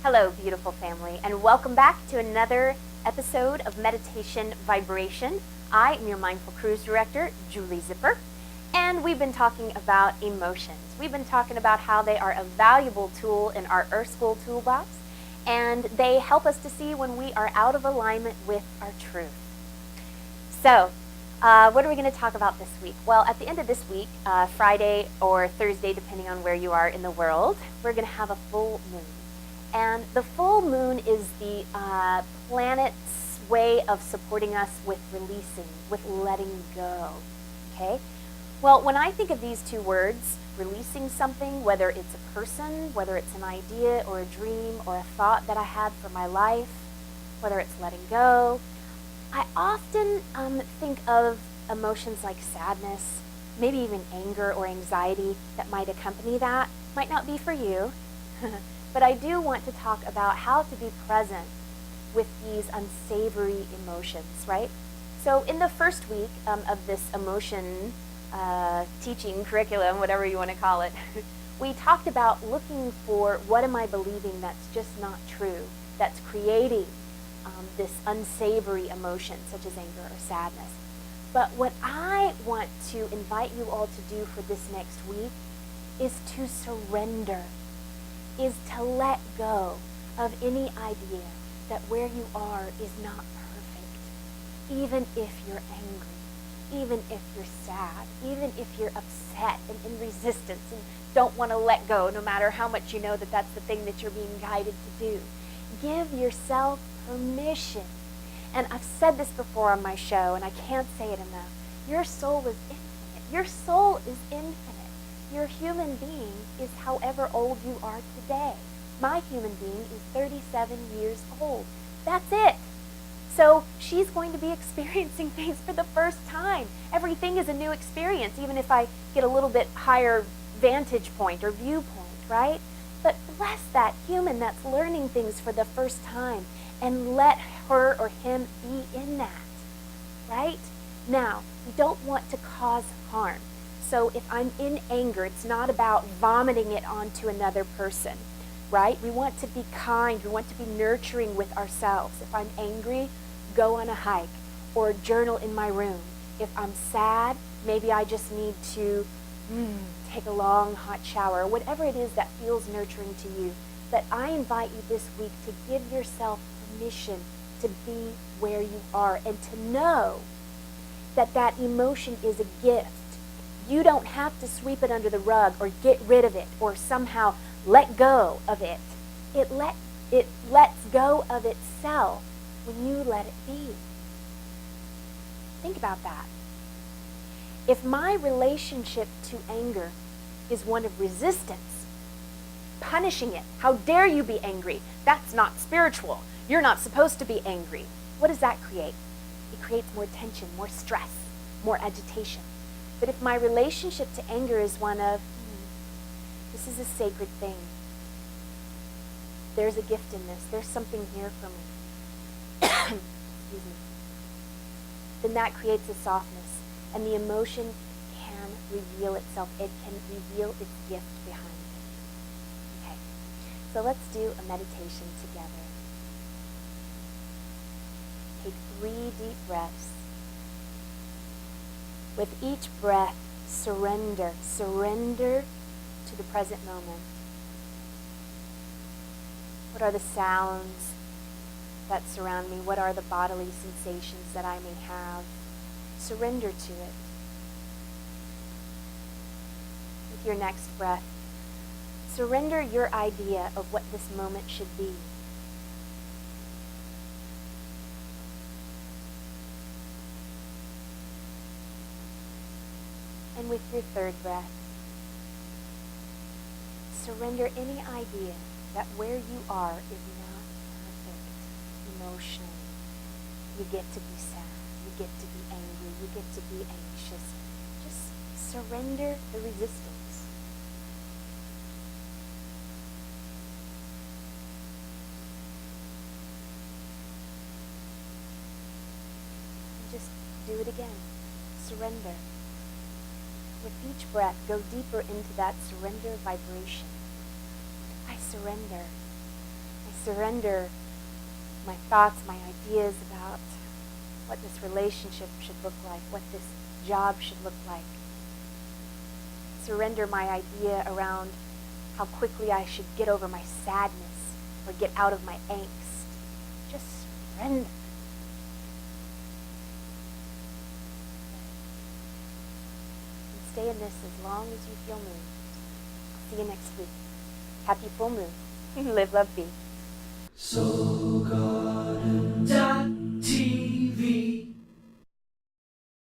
Hello, beautiful family, and welcome back to another episode of Meditation Vibration. I am your Mindful Cruise Director, Julie Zipper, and we've been talking about emotions. We've been talking about how they are a valuable tool in our Earth School toolbox, and they help us to see when we are out of alignment with our truth. So, what are we going to talk about this week? Well, at the end of this week, Friday or Thursday, depending on where you are in the world, we're going to have a full moon. And the full moon is the planet's way of supporting us with releasing, with letting go, okay? Well, when I think of these two words, releasing something, whether it's a person, whether it's an idea or a dream or a thought that I had for my life, whether it's letting go, I often think of emotions like sadness, maybe even anger or anxiety that might accompany that. Might not be for you. But I do want to talk about how to be present with these unsavory emotions, right? So in the first week of this emotion teaching curriculum, whatever you want to call it, we talked about looking for what am I believing that's just not true, that's creating this unsavory emotion, such as anger or sadness. But what I want to invite you all to do for this next week is to surrender, is to let go of any idea that where you are is not perfect, even if you're angry, even if you're sad, even if you're upset and in resistance and don't want to let go, no matter how much you know that that's the thing that you're being guided to do. Give yourself permission. And I've said this before on my show, and I can't say it enough. Your soul is infinite. Your soul is infinite. Your human being is however old you are today. My human being is 37 years old. That's it. So she's going to be experiencing things for the first time. Everything is a new experience, even if I get a little bit higher vantage point or viewpoint, right? But bless that human that's learning things for the first time and let her or him be in that, right? Now, we don't want to cause harm. So if I'm in anger, it's not about vomiting it onto another person, right? We want to be kind. We want to be nurturing with ourselves. If I'm angry, go on a hike or journal in my room. If I'm sad, maybe I just need to take a long hot shower, whatever it is that feels nurturing to you. But I invite you this week to give yourself permission to be where you are and to know that that emotion is a gift. You don't have to sweep it under the rug or get rid of it or somehow let go of it. It lets go of itself when you let it be. Think about that. If my relationship to anger is one of resistance, punishing it, how dare you be angry? That's not spiritual. You're not supposed to be angry. What does that create? It creates more tension, more stress, more agitation. But if my relationship to anger is one of, this is a sacred thing. There's a gift in this. There's something here for me. Excuse me. Then that creates a softness, and the emotion can reveal itself. It can reveal its gift behind it. Okay, so let's do a meditation together. Take 3 deep breaths. With each breath, surrender to the present moment. What are the sounds that surround me? What are the bodily sensations that I may have? Surrender to it. With your next breath, surrender your idea of what this moment should be. And with your third breath, surrender any idea that where you are is not perfect emotionally. You get to be sad, you get to be angry, you get to be anxious. Just surrender the resistance. And just do it again. Surrender. With each breath, go deeper into that surrender vibration. I surrender. I surrender my thoughts, my ideas about what this relationship should look like, what this job should look like. Surrender my idea around how quickly I should get over my sadness or get out of my angst. Just surrender. And stay in this as long as you feel moved. I'll see you next week. Happy full moon. Live, love, be. So God